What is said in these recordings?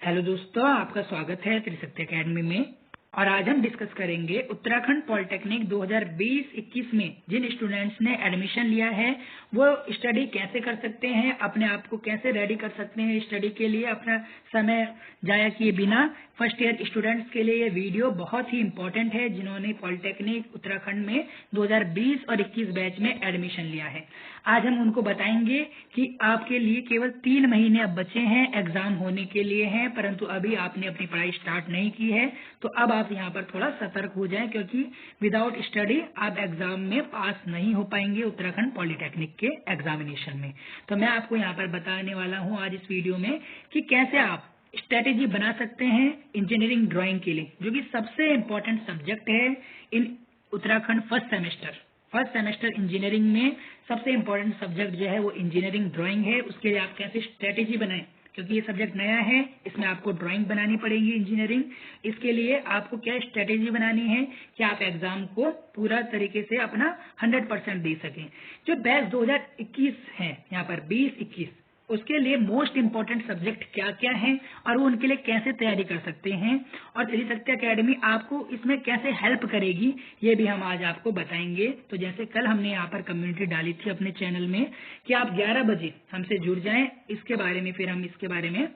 Hello दोस्तों, आपका स्वागत है त्रिशक्ति एकेडमी में। और आज हम डिस्कस करेंगे उत्तराखंड पॉलिटेक्निक 2020-21 में जिन स्टूडेंट्स ने एडमिशन लिया है वो स्टडी कैसे कर सकते हैं, अपने आप को कैसे रेडी कर सकते हैं स्टडी के लिए, अपना समय जाया किए बिना। फर्स्ट ईयर स्टूडेंट्स के लिए ये वीडियो बहुत ही इंपॉर्टेंट है जिन्होंने पॉलिटेक्निक उत्तराखंड में 2020 और 21 बैच में एडमिशन लिया है। आज हम उनको बताएंगे कि आपके लिए केवल 3 महीने अब बचे हैं, एग्जाम होने के लिए हैं, परंतु अभी आपने अपनी पढ़ाई स्टार्ट नहीं की है। तो अब आप यहाँ पर थोड़ा सतर्क हो जाएं, क्योंकि विदाउट स्टडी आप एग्जाम में पास नहीं हो पाएंगे उत्तराखंड पॉलिटेक्निक के एग्जामिनेशन में। तो मैं आपको यहाँ पर बताने वाला हूँ आज इस वीडियो में कि कैसे आप स्ट्रेटेजी बना सकते हैं इंजीनियरिंग ड्राइंग के लिए, जो कि सबसे इम्पोर्टेंट सब्जेक्ट है इन उत्तराखंड फर्स्ट सेमेस्टर इंजीनियरिंग में। सबसे इम्पोर्टेंट सब्जेक्ट जो है वो इंजीनियरिंग ड्राइंग है। उसके लिए आप कैसे स्ट्रेटेजी बनाएं, क्योंकि ये सब्जेक्ट नया है, इसमें आपको ड्राइंग बनानी पड़ेगी इंजीनियरिंग। इसके लिए आपको क्या स्ट्रेटेजी बनानी है कि आप एग्जाम को पूरा तरीके से अपना 100% दे सकें। जो बैच 2021 है यहाँ पर 20-21, उसके लिए मोस्ट इम्पोर्टेंट सब्जेक्ट क्या क्या हैं और वो उनके लिए कैसे तैयारी कर सकते हैं, और त्रिशक्ति एकेडमी आपको इसमें कैसे हेल्प करेगी, ये भी हम आज आपको बताएंगे। तो जैसे कल हमने यहाँ पर कम्युनिटी डाली थी अपने चैनल में कि आप 11 बजे हमसे जुड़ जाएं, इसके बारे में फिर हम इसके बारे में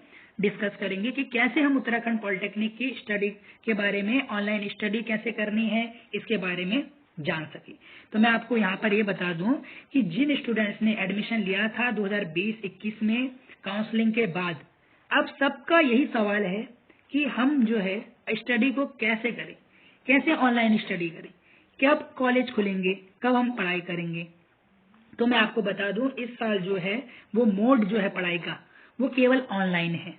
डिस्कस करेंगे कि कैसे हम उत्तराखंड पॉलिटेक्निक की स्टडी के बारे में, ऑनलाइन स्टडी कैसे करनी है, इसके बारे में जान सके। तो मैं आपको यहाँ पर ये बता दूं कि जिन स्टूडेंट्स ने एडमिशन लिया था 2020-21 में काउंसलिंग के बाद, अब सबका यही सवाल है कि हम जो है स्टडी को कैसे करें, कैसे ऑनलाइन स्टडी करें, कब कॉलेज खुलेंगे, कब हम पढ़ाई करेंगे। तो मैं आपको बता दूं इस साल जो है वो मोड जो है पढ़ाई का वो केवल ऑनलाइन है।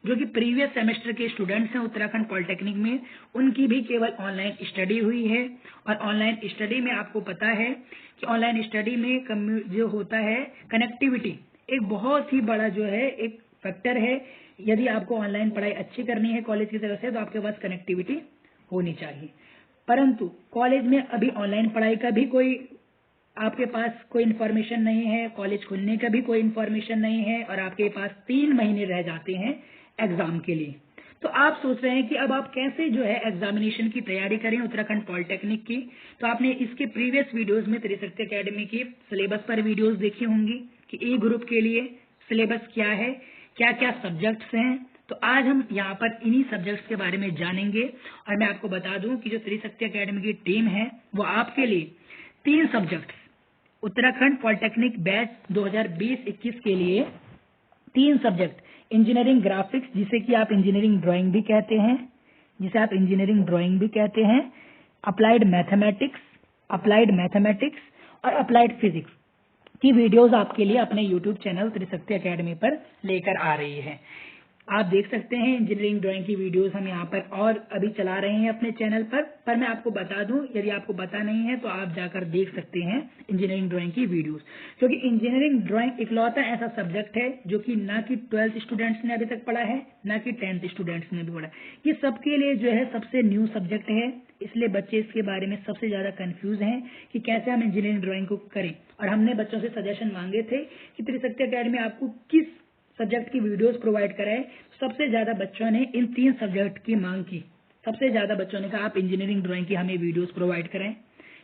जो कि प्रीवियस सेमेस्टर के स्टूडेंट्स हैं उत्तराखंड पॉलिटेक्निक में, उनकी भी केवल ऑनलाइन स्टडी हुई है। और ऑनलाइन स्टडी में आपको पता है कि ऑनलाइन स्टडी में जो होता है कनेक्टिविटी एक बहुत ही बड़ा जो है एक फैक्टर है। यदि आपको ऑनलाइन पढ़ाई अच्छी करनी है कॉलेज की तरफ से तो आपके पास कनेक्टिविटी होनी चाहिए। परंतु कॉलेज में अभी ऑनलाइन पढ़ाई का भी आपके पास कोई इन्फॉर्मेशन नहीं है, कॉलेज खुलने का भी कोई इन्फॉर्मेशन नहीं है, और आपके पास 3 महीने रह जाते हैं एग्जाम के लिए। तो आप सोच रहे हैं कि अब आप कैसे जो है एग्जामिनेशन की तैयारी करें उत्तराखंड पॉलिटेक्निक की। तो आपने इसके प्रीवियस वीडियोस में त्रिशक्ति एकेडमी की सिलेबस पर वीडियोस देखी होंगी कि ए ग्रुप के लिए सिलेबस क्या है, क्या क्या सब्जेक्ट्स हैं। तो आज हम यहाँ पर इन्हीं सब्जेक्ट्स के बारे में जानेंगे। और मैं आपको बता दूं कि जो त्रिशक्ति एकेडमी की टीम है वो आपके लिए 3 सब्जेक्ट्स उत्तराखंड पॉलिटेक्निक बैच 2020-21 के लिए 3 सब्जेक्ट, इंजीनियरिंग ग्राफिक्स जिसे कि आप इंजीनियरिंग ड्राइंग भी कहते हैं, अप्लाइड मैथमेटिक्स और अप्लाइड फिजिक्स की वीडियोस आपके लिए अपने यूट्यूब चैनल त्रिशक्ति एकेडमी पर लेकर आ रही है। आप देख सकते हैं इंजीनियरिंग ड्राइंग की वीडियोस हम यहाँ पर और अभी चला रहे हैं अपने चैनल पर मैं आपको बता दूं, यदि आपको पता नहीं है तो आप जाकर देख सकते हैं इंजीनियरिंग ड्राइंग की वीडियोस। क्योंकि इंजीनियरिंग ड्राइंग इकलौता ऐसा सब्जेक्ट है जो कि ना कि 12th स्टूडेंट्स ने अभी तक पढ़ा है, ना कि 10th स्टूडेंट्स ने भी पढ़ा। ये सबके लिए जो है सबसे न्यू सब्जेक्ट है, इसलिए बच्चे इसके बारे में सबसे ज्यादा कंफ्यूज हैं कि कैसे हम इंजीनियरिंग ड्राइंग को करें। और हमने बच्चों से सजेशन मांगे थे कि त्रिशक्ति एकेडमी आपको किस सब्जेक्ट की वीडियोस प्रोवाइड कराए। सबसे ज्यादा बच्चों ने इन 3 सब्जेक्ट की मांग की। सबसे ज्यादा बच्चों ने कहा आप इंजीनियरिंग ड्राइंग की हमें वीडियोस प्रोवाइड करें,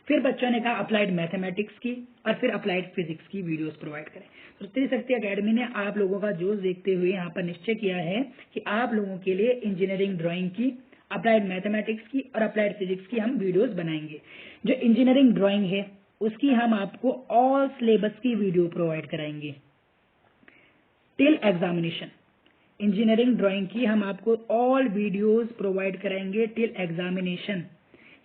फिर बच्चों ने कहा अप्लाइड मैथमेटिक्स की, और फिर अप्लाइड फिजिक्स की वीडियोस प्रोवाइड करें। तो त्रिशक्ति एकेडमी ने आप लोगों का जोश देखते हुए यहाँ पर निश्चय किया है कि आप लोगों के लिए इंजीनियरिंग ड्राइंग की, अप्लाइड मैथमेटिक्स की और अप्लाइड फिजिक्स की हम वीडियोस बनाएंगे। जो इंजीनियरिंग ड्राइंग है उसकी हम आपको ऑल सिलेबस की वीडियो प्रोवाइड कराएंगे टिल एग्जामिनेशन। इंजीनियरिंग ड्राइंग की हम आपको ऑल वीडियोस प्रोवाइड कराएंगे टिल एग्जामिनेशन।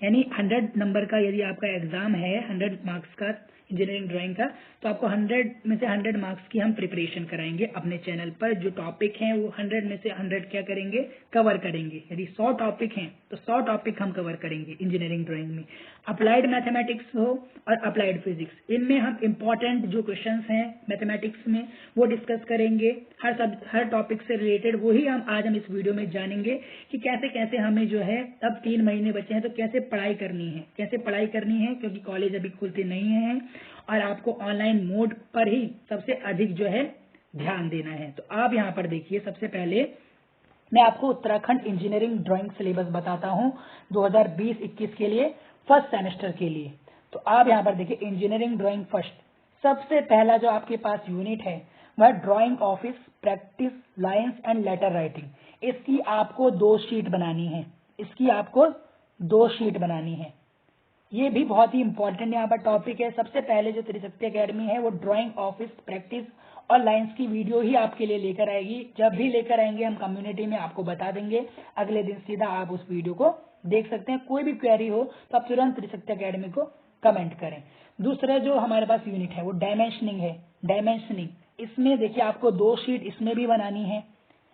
यानी 100 नंबर का यदि आपका एग्जाम है, 100 मार्क्स का इंजीनियरिंग ड्राइंग का, तो आपको 100 में से 100 मार्क्स की हम प्रिपरेशन कराएंगे अपने चैनल पर। जो टॉपिक हैं वो 100 में से 100 क्या करेंगे, कवर करेंगे। यदि 100 टॉपिक हैं तो 100 टॉपिक हम कवर करेंगे इंजीनियरिंग ड्राइंग में। अप्लाइड मैथमेटिक्स हो और अप्लाइड फिजिक्स, इनमें हम इंपॉर्टेंट जो क्वेश्चंस हैं मैथमेटिक्स में वो डिस्कस करेंगे। हर टॉपिक से रिलेटेड वही हम इस वीडियो में जानेंगे कि कैसे कैसे हमें जो है, अब 3 महीने बचे हैं तो कैसे पढ़ाई करनी है, क्योंकि कॉलेज अभी खुलते नहीं हैं और आपको ऑनलाइन मोड पर ही सबसे अधिक जो है ध्यान देना है। तो आप यहाँ पर देखिए, सबसे पहले मैं आपको उत्तराखंड इंजीनियरिंग ड्राइंग सिलेबस बताता हूं 2020-21 के लिए, फर्स्ट सेमेस्टर के लिए। तो आप यहाँ पर देखिए इंजीनियरिंग ड्राइंग फर्स्ट, सबसे पहला जो आपके पास यूनिट है वह drawing office practice lines and later writing. इसकी आपको 2 शीट बनानी है, इसकी आपको 2 शीट बनानी है। ये भी बहुत ही इंपॉर्टेंट यहाँ पर टॉपिक है। सबसे पहले जो त्रिशक्ति एकेडमी है वो ड्राइंग ऑफिस प्रैक्टिस और लाइंस की वीडियो ही आपके लिए लेकर आएगी। जब भी लेकर आएंगे हम कम्युनिटी में आपको बता देंगे, अगले दिन सीधा आप उस वीडियो को देख सकते हैं। कोई भी क्वेरी हो तो आप तुरंत त्रिशक्ति एकेडमी को कमेंट करें। दूसरा जो हमारे पास यूनिट है वो डायमेंशनिंग है। डायमेंशनिंग, इसमें देखिए आपको 2 शीट इसमें भी बनानी है।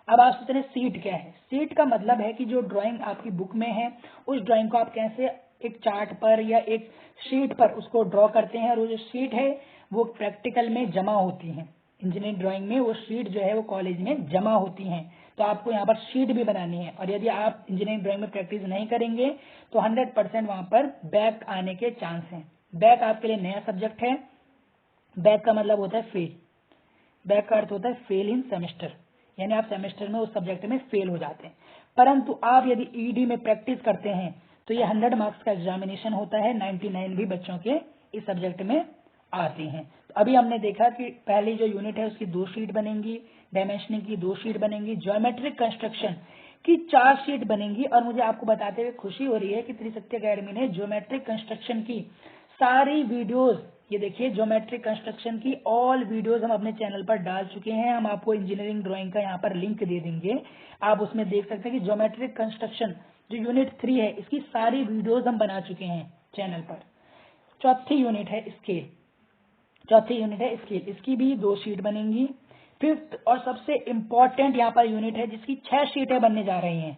अब आप सोच रहे हैं सीट क्या है? सीट का मतलब है कि जो ड्राइंग आपकी बुक में है उस ड्राइंग को आप कैसे एक चार्ट पर या एक शीट पर उसको ड्रॉ करते हैं, और वो जो शीट है वो प्रैक्टिकल में जमा होती है। इंजीनियरिंग ड्राइंग में वो शीट जो है वो कॉलेज में जमा होती हैं। तो आपको यहाँ पर शीट भी बनानी है, और यदि आप इंजीनियरिंग ड्राइंग में प्रैक्टिस नहीं करेंगे तो 100% वहां पर बैक आने के चांस हैं। बैक आपके लिए नया सब्जेक्ट है। बैक का मतलब होता है फेल। बैक का अर्थ होता है फेल इन सेमेस्टर, यानी आप सेमेस्टर में उस सब्जेक्ट में फेल हो जाते हैं। परंतु आप यदि ईडी में प्रैक्टिस करते हैं तो ये 100 मार्क्स का एग्जामिनेशन होता है। 99 भी बच्चों के इस सब्जेक्ट में आते हैं। तो अभी हमने देखा कि पहली जो यूनिट है उसकी 2 शीट बनेंगी, डायमेंशनिंग की 2 शीट बनेंगी, ज्योमेट्रिक कंस्ट्रक्शन की 4 शीट बनेंगी। और मुझे आपको बताते हुए खुशी हो रही है कि त्रिशक्ति एकेडमी ने ज्योमेट्रिक कंस्ट्रक्शन की सारी वीडियोस, ये देखिए ज्योमेट्रिक कंस्ट्रक्शन की ऑल वीडियोस हम अपने चैनल पर डाल चुके हैं। हम आपको इंजीनियरिंग ड्राइंग का यहाँ पर लिंक दे देंगे, आप उसमें देख सकते हैं कि ज्योमेट्रिक कंस्ट्रक्शन जो यूनिट 3 है इसकी सारी वीडियोस हम बना चुके हैं चैनल पर। चौथी यूनिट है स्केल। चौथी यूनिट है स्केल, इसकी भी 2 शीट बनेंगी। फिफ्थ और सबसे इंपॉर्टेंट यहाँ पर यूनिट है जिसकी 6 शीटें बनने जा रही हैं।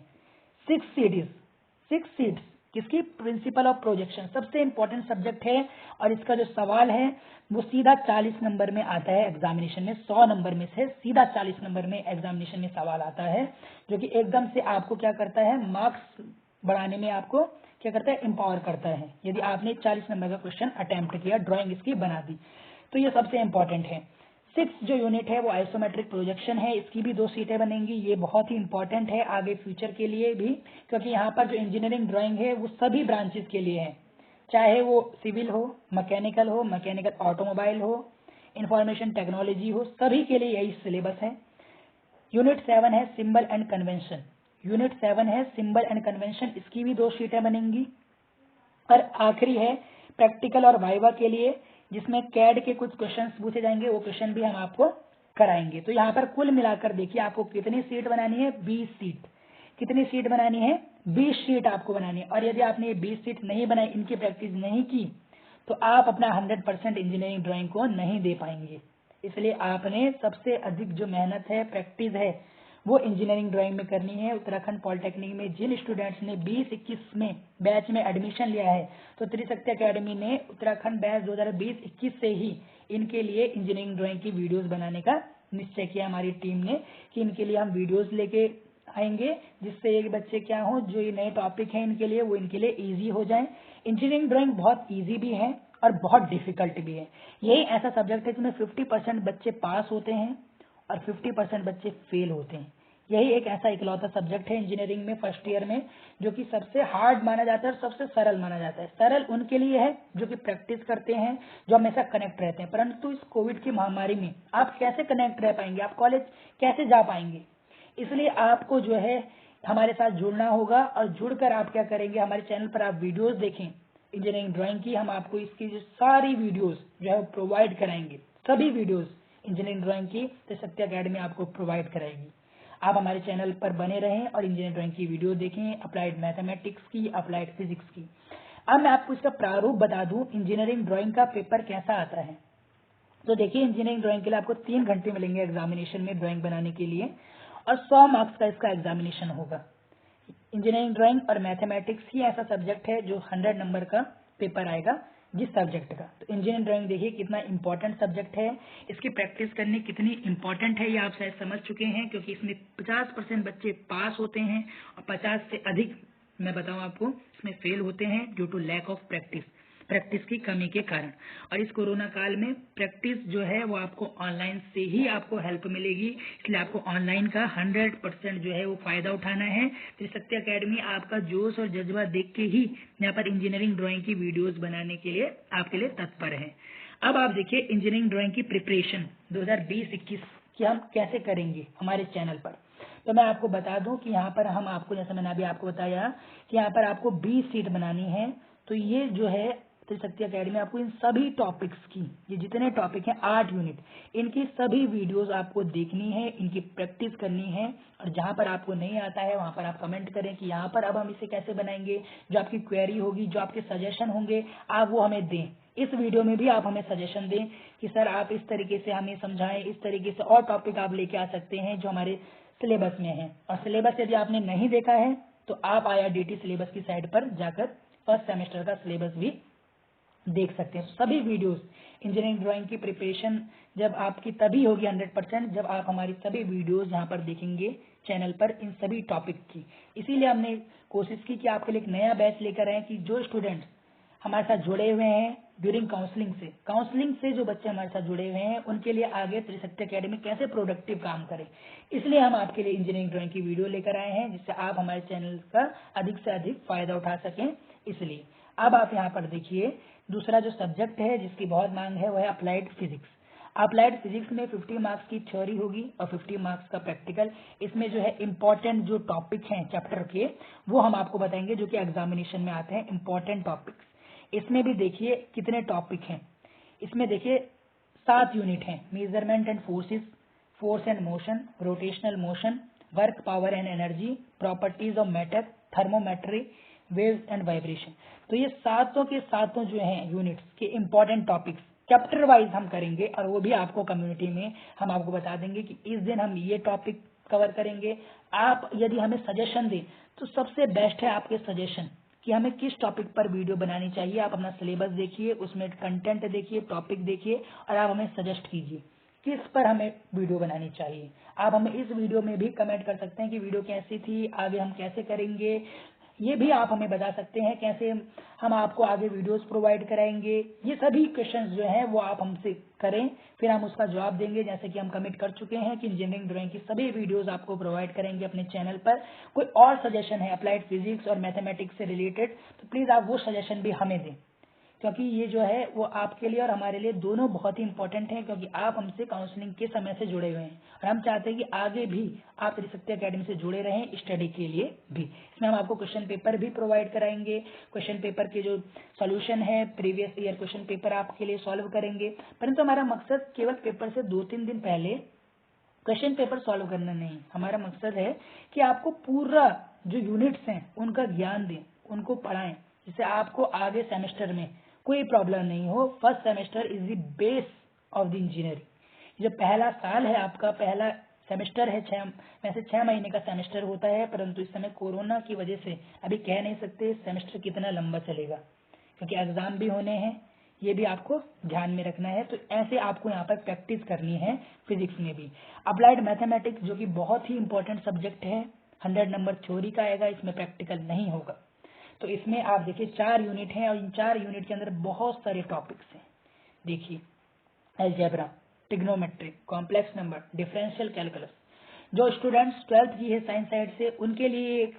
6 सीट्स किसकी? प्रिंसिपल ऑफ प्रोजेक्शन, सबसे इंपॉर्टेंट सब्जेक्ट है। और इसका जो सवाल है वो सीधा 40 नंबर में आता है एग्जामिनेशन में। 100 नंबर में से सीधा 40 नंबर में एग्जामिनेशन में सवाल आता है, जो कि एकदम से आपको क्या करता है, मार्क्स बढ़ाने में आपको क्या करता है, एम्पावर करता है। यदि आपने 40 नंबर का क्वेश्चन अटेम्प्ट किया, ड्राइंग इसकी बना दी, तो ये सबसे इंपॉर्टेंट है। 6 जो यूनिट है वो आइसोमेट्रिक प्रोजेक्शन है। इसकी भी 2 सीटें बनेंगी। ये बहुत ही इंपॉर्टेंट है आगे फ्यूचर के लिए भी, क्योंकि यहाँ पर जो इंजीनियरिंग ड्राइंग है वो सभी ब्रांचेस के लिए है, चाहे वो सिविल हो, मैकेनिकल ऑटोमोबाइल हो, इंफॉर्मेशन टेक्नोलॉजी हो, सभी के लिए यही सिलेबस है। यूनिट 7 है सिंबल एंड कन्वेंशन। यूनिट 7 है सिंबल एंड कन्वेंशन, इसकी भी 2 शीटें बनेंगी। और आखिरी है प्रैक्टिकल और वाइवा के लिए, जिसमें कैड के कुछ क्वेश्चंस पूछे जाएंगे, वो क्वेश्चन भी हम आपको कराएंगे। तो यहाँ पर कुल मिलाकर देखिए आपको कितनी सीट बनानी है, 20 सीट। कितनी सीट बनानी है? 20 सीट आपको बनानी है। और यदि आपने ये 20 सीट नहीं बनाई, इनकी प्रैक्टिस नहीं की, तो आप अपना 100% इंजीनियरिंग ड्राइंग को नहीं दे पाएंगे। इसलिए आपने सबसे अधिक जो मेहनत है, प्रैक्टिस है, वो इंजीनियरिंग ड्राइंग में करनी है। उत्तराखंड पॉलिटेक्निक में जिन स्टूडेंट्स ने 20-21 में बैच में एडमिशन लिया है, तो त्रिशक्ति एकेडमी ने उत्तराखंड बैच 2020-21 से ही इनके लिए इंजीनियरिंग ड्राइंग की वीडियोस बनाने का निश्चय किया हमारी टीम ने, कि इनके लिए हम वीडियोस लेके आएंगे, जिससे ये बच्चे क्या हो, जो ये नए टॉपिक हैं इनके लिए, वो इनके लिए ईजी हो जाए। इंजीनियरिंग ड्राइंग बहुत ईजी भी है और बहुत डिफिकल्ट भी है। यही ऐसा सब्जेक्ट है जिसमें 50% बच्चे पास होते हैं और 50% बच्चे फेल होते हैं। यही एक ऐसा इकलौता सब्जेक्ट है इंजीनियरिंग में फर्स्ट ईयर में जो कि सबसे हार्ड माना जाता है और सबसे सरल माना जाता है। सरल उनके लिए है जो कि प्रैक्टिस करते हैं, जो हमेशा कनेक्ट रहते हैं। परंतु इस कोविड की महामारी में आप कैसे कनेक्ट रह पाएंगे, आप कॉलेज कैसे जा पाएंगे? इसलिए आपको जो है हमारे साथ जुड़ना होगा, और जुड़कर आप क्या करेंगे, हमारे चैनल पर आप वीडियोस देखें इंजीनियरिंग ड्राइंग की। हम आपको इसकी जो सारी वीडियोस जो है प्रोवाइड कराएंगे, सभी वीडियोस इंजीनियरिंग ड्राइंग की त्रिशक्ति एकेडमी आपको प्रोवाइड कराएगी। आप हमारे चैनल पर बने रहें और इंजीनियरिंग ड्राइंग की वीडियो देखें, अप्लाइड मैथमेटिक्स की, अप्लाइड फिजिक्स की। अब मैं आपको इसका प्रारूप बता दूं, इंजीनियरिंग ड्राइंग का पेपर कैसा आता है। तो देखिए, इंजीनियरिंग ड्राइंग के लिए आपको 3 घंटे मिलेंगे एग्जामिनेशन में ड्राइंग बनाने के लिए, और 100 मार्क्स का इसका एग्जामिनेशन होगा। इंजीनियरिंग ड्राइंग और मैथमेटिक्स ही ऐसा सब्जेक्ट है जो 100 नंबर का पेपर आएगा जिस सब्जेक्ट का। तो इंजीनियरिंग ड्राइंग देखिए कितना इंपॉर्टेंट सब्जेक्ट है, इसकी प्रैक्टिस करनी कितनी इंपॉर्टेंट है ये आप शायद समझ चुके हैं, क्योंकि इसमें 50% बच्चे पास होते हैं और 50 से अधिक मैं बताऊं आपको इसमें फेल होते हैं due to lack of practice. Practice की कमी के कारण। और इस कोरोना काल में प्रैक्टिस जो है वो आपको ऑनलाइन से ही आपको हेल्प मिलेगी, इसलिए आपको ऑनलाइन का 100% जो है वो फायदा उठाना है। त्रिशक्ति एकेडमी आपका जोश और जज्बा देख के ही यहाँ पर इंजीनियरिंग ड्राइंग की वीडियोस बनाने के लिए आपके लिए तत्पर है। अब आप देखिए इंजीनियरिंग ड्राइंग की प्रिपरेशन 2020-21 की हम कैसे करेंगे हमारे चैनल पर। तो मैं आपको बता दूं कि यहाँ पर हम आपको, जैसे मैंने अभी आपको बताया कि यहाँ पर आपको 20 सीट बनानी है। तो ये जो है त्रिशक्ति एकेडमी आपको इन सभी टॉपिक्स की, ये जितने टॉपिक हैं 8 यूनिट, इनकी सभी वीडियोस आपको देखनी है, इनकी प्रैक्टिस करनी है। और जहां पर आपको नहीं आता है वहां पर आप कमेंट करें कि यहाँ पर अब हम इसे कैसे बनाएंगे। जो आपकी क्वेरी होगी, जो आपके सजेशन होंगे, आप वो हमें दें। इस वीडियो में भी आप हमें सजेशन दें कि सर आप इस तरीके से हमें समझाएं, इस तरीके से और टॉपिक आप लेके आ सकते हैं जो हमारे सिलेबस में है। और सिलेबस यदि आपने नहीं देखा है तो आप IRDT सिलेबस की साइट पर जाकर फर्स्ट सेमेस्टर का सिलेबस भी देख सकते हैं। सभी वीडियोस इंजीनियरिंग ड्राइंग की प्रिपरेशन जब आपकी तभी होगी 100% जब आप हमारी सभी वीडियोस यहाँ पर देखेंगे चैनल पर इन सभी टॉपिक की। इसीलिए हमने कोशिश की कि आपके लिए एक नया बैच लेकर आए कि जो स्टूडेंट हमारे साथ जुड़े हुए हैं ड्यूरिंग काउंसलिंग से जो बच्चे हमारे साथ जुड़े हुए हैं उनके लिए आगे त्रिशक्ति एकेडमी कैसे प्रोडक्टिव काम करे, इसलिए हम आपके लिए इंजीनियरिंग ड्राइंग की वीडियो लेकर आए हैं जिससे आप हमारे चैनल का अधिक से अधिक फायदा उठा सकें। इसलिए अब आप यहाँ पर देखिए दूसरा जो सब्जेक्ट है जिसकी बहुत मांग है वह है अप्लाइड फिजिक्स। अप्लाइड फिजिक्स में 50 मार्क्स की थ्योरी होगी और 50 मार्क्स का प्रैक्टिकल। इसमें जो है इम्पोर्टेंट जो टॉपिक हैं चैप्टर के वो हम आपको बताएंगे जो कि एग्जामिनेशन में आते हैं इम्पोर्टेंट टॉपिक्स। इसमें भी देखिए कितने टॉपिक हैं। इसमें देखिए 7 यूनिट हैं। Measurement and forces, force and motion, rotational motion, work, power and energy, properties of matter, thermometry, waves and vibration. तो ये सातों के सातों जो हैं यूनिट्स के इम्पोर्टेंट टॉपिक्स चैप्टर वाइज हम करेंगे और वो भी आपको कम्युनिटी में हम आपको बता देंगे कि इस दिन हम ये टॉपिक कवर करेंगे। आप यदि हमें सजेशन दें तो सबसे बेस्ट है आपके सजेशन कि हमें किस टॉपिक पर वीडियो बनानी चाहिए। आप अपना सिलेबस देखिए, उसमें कंटेंट देखिए, टॉपिक देखिए और आप हमें सजेस्ट कीजिए किस पर हमें वीडियो बनानी चाहिए। आप हमें इस वीडियो में भी कमेंट कर सकते हैं कि वीडियो कैसी थी, आगे हम कैसे करेंगे, ये भी आप हमें बता सकते हैं। कैसे हम आपको आगे वीडियोस प्रोवाइड कराएंगे, ये सभी क्वेश्चंस जो हैं वो आप हमसे करें, फिर हम उसका जवाब देंगे। जैसे कि हम कमिट कर चुके हैं कि इंजीनियरिंग ड्राइंग की सभी वीडियोस आपको प्रोवाइड करेंगे अपने चैनल पर। कोई और सजेशन है अप्लाइड फिजिक्स और मैथमेटिक्स से रिलेटेड तो प्लीज आप वो सजेशन भी हमें दें, क्योंकि ये जो है वो आपके लिए और हमारे लिए दोनों बहुत ही इंपॉर्टेंट है, क्योंकि आप हमसे काउंसलिंग के समय से जुड़े हुए हैं और हम चाहते हैं कि आगे भी आप त्रिशक्ति एकेडमी से जुड़े रहें स्टडी के लिए भी। इसमें हम आपको क्वेश्चन पेपर भी प्रोवाइड कराएंगे। क्वेश्चन पेपर के जो सोल्यूशन है प्रीवियस ईयर क्वेश्चन पेपर आपके लिए सॉल्व करेंगे। परंतु हमारा मकसद केवल पेपर से 2-3 दिन पहले क्वेश्चन पेपर सॉल्व करना नहीं, हमारा मकसद है कि आपको पूरा जो यूनिट्स हैं उनका ज्ञान दें, उनको पढ़ाएं, जिससे आपको आगे सेमेस्टर में कोई प्रॉब्लम नहीं हो। First semester is the base of the engineering. जो पहला साल है आपका, पहला सेमेस्टर है, 6 महीने का सेमेस्टर होता है, परंतु इस समय कोरोना की वजह से अभी कह नहीं सकते सेमेस्टर कितना लंबा चलेगा, क्योंकि एग्जाम भी होने हैं, ये भी आपको ध्यान में रखना है। तो ऐसे आपको यहाँ पर प्रैक्टिस करनी है फिजिक्स में भी। अप्लाइड मैथमेटिक्स जो कि बहुत ही इंपॉर्टेंट सब्जेक्ट है, 100 नंबर थ्योरी का आएगा, इसमें प्रैक्टिकल नहीं होगा। तो इसमें आप देखिए 4 यूनिट हैं और इन 4 यूनिट के अंदर बहुत सारे टॉपिक्स हैं। देखिए algebra, trigonometry, complex number, differential calculus. जो स्टूडेंट्स 12th की है साइंस साइड से उनके लिए एक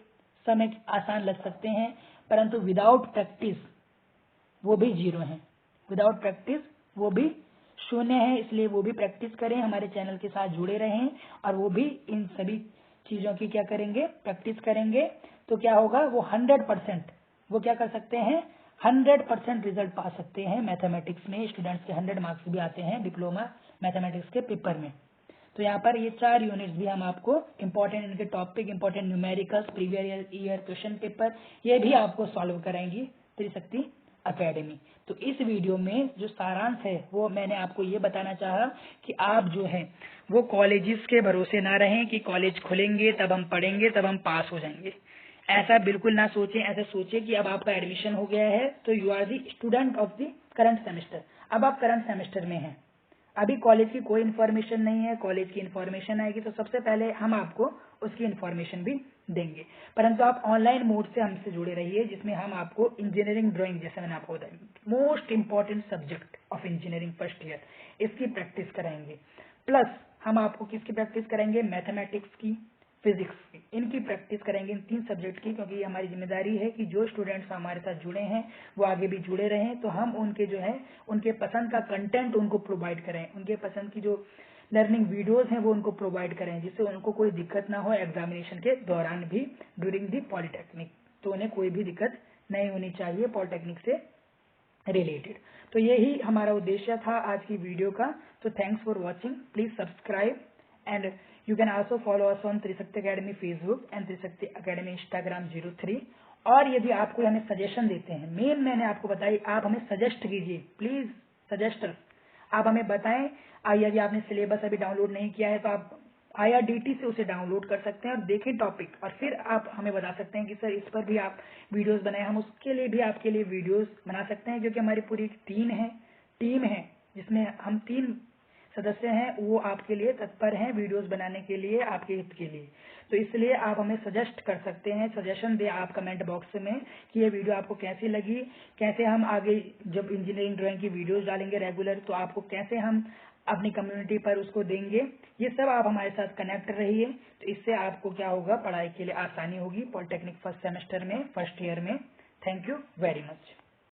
समय आसान लग सकते हैं, परंतु विदाउट प्रैक्टिस वो भी 0 है, विदाउट प्रैक्टिस वो भी 0 है। इसलिए वो भी प्रैक्टिस करें, हमारे चैनल के साथ जुड़े रहें और वो भी इन सभी चीजों की क्या करेंगे, प्रैक्टिस करेंगे। तो क्या होगा, वो 100% वो क्या कर सकते हैं, 100% रिजल्ट पा सकते हैं मैथमेटिक्स में। स्टूडेंट्स के 100 मार्क्स भी आते हैं डिप्लोमा मैथमेटिक्स के पेपर में। तो यहाँ पर ये 4 यूनिट्स भी हम आपको इम्पोर्टेंट इनके topic, important numericals, previous year question paper, ये भी आपको सॉल्व कराएंगी त्रिशक्ति एकेडमी। तो इस वीडियो में जो सारांश है वो मैंने आपको ये बताना चाहा कि आप जो है वो कॉलेजेस के भरोसे ना रहें कि कॉलेज खुलेंगे तब हम पढ़ेंगे तब हम पास हो जाएंगे। ऐसा बिल्कुल ना सोचें। ऐसा सोचें कि अब आपका एडमिशन हो गया है तो you are the student of the current semester. अब आप करंट सेमेस्टर में हैं, अभी कॉलेज की कोई इन्फॉर्मेशन नहीं है। कॉलेज की इन्फॉर्मेशन आएगी तो सबसे पहले हम आपको उसकी इन्फॉर्मेशन भी देंगे। परंतु आप ऑनलाइन मोड से हमसे जुड़े रहिए, जिसमें हम आपको इंजीनियरिंग ड्राइंग, जैसे मैंने आपको बताया, most important subject of engineering first year, इसकी प्रैक्टिस कराएंगे। प्लस हम आपको किसकी प्रैक्टिस कराएंगे, मैथमेटिक्स की, फिजिक्स की, इनकी प्रैक्टिस करेंगे, इन 3 सब्जेक्ट की, क्योंकि ये हमारी जिम्मेदारी है कि जो स्टूडेंट्स हमारे साथ जुड़े हैं वो आगे भी जुड़े रहें। तो हम उनके जो है उनके पसंद का कंटेंट उनको प्रोवाइड करें, उनके पसंद की जो लर्निंग वीडियोस हैं वो उनको प्रोवाइड करें, जिससे उनको कोई दिक्कत ना हो एग्जामिनेशन के दौरान भी ड्यूरिंग दी पॉलिटेक्निक। तो उन्हें कोई भी दिक्कत नहीं होनी चाहिए पॉलिटेक्निक से रिलेटेड। तो यही हमारा उद्देश्य था आज की वीडियो का। तो thanks for watching, please subscribe and you can also follow us on Trishakti academy Facebook and Trishakti academy Instagram 03। और यदि आप कोई हमें सजेशन देते हैं, मेन मैंने आपको बताई, आप हमें सजेस्ट कीजिए, प्लीज सजेस्ट, आप हमें बताएं। यदि आपने सिलेबस अभी डाउनलोड नहीं किया है तो आप IRDT से उसे डाउनलोड कर सकते हैं और देखें टॉपिक, और फिर आप हमें बता सकते हैं कि सर इस पर भी आप वीडियोस बनाएं। हम उसके लिए भी आपके लिए वीडियोस बना सकते हैं, क्योंकि हमारी पूरी टीम है जिसमें हम 3 सदस्य हैं, वो आपके लिए तत्पर हैं वीडियोस बनाने के लिए, आपके हित के लिए। तो इसलिए आप हमें सजेस्ट कर सकते हैं, सजेशन दें आप कमेंट बॉक्स में कि ये वीडियो आपको कैसी लगी, कैसे हम आगे जब इंजीनियरिंग ड्राइंग की वीडियोस डालेंगे रेगुलर तो आपको कैसे हम अपनी कम्युनिटी पर उसको देंगे। ये सब आप हमारे साथ कनेक्ट रहिए, तो इससे आपको क्या होगा, पढ़ाई के लिए आसानी होगी पॉलिटेक्निक फर्स्ट सेमेस्टर में, फर्स्ट ईयर में। Thank you very much.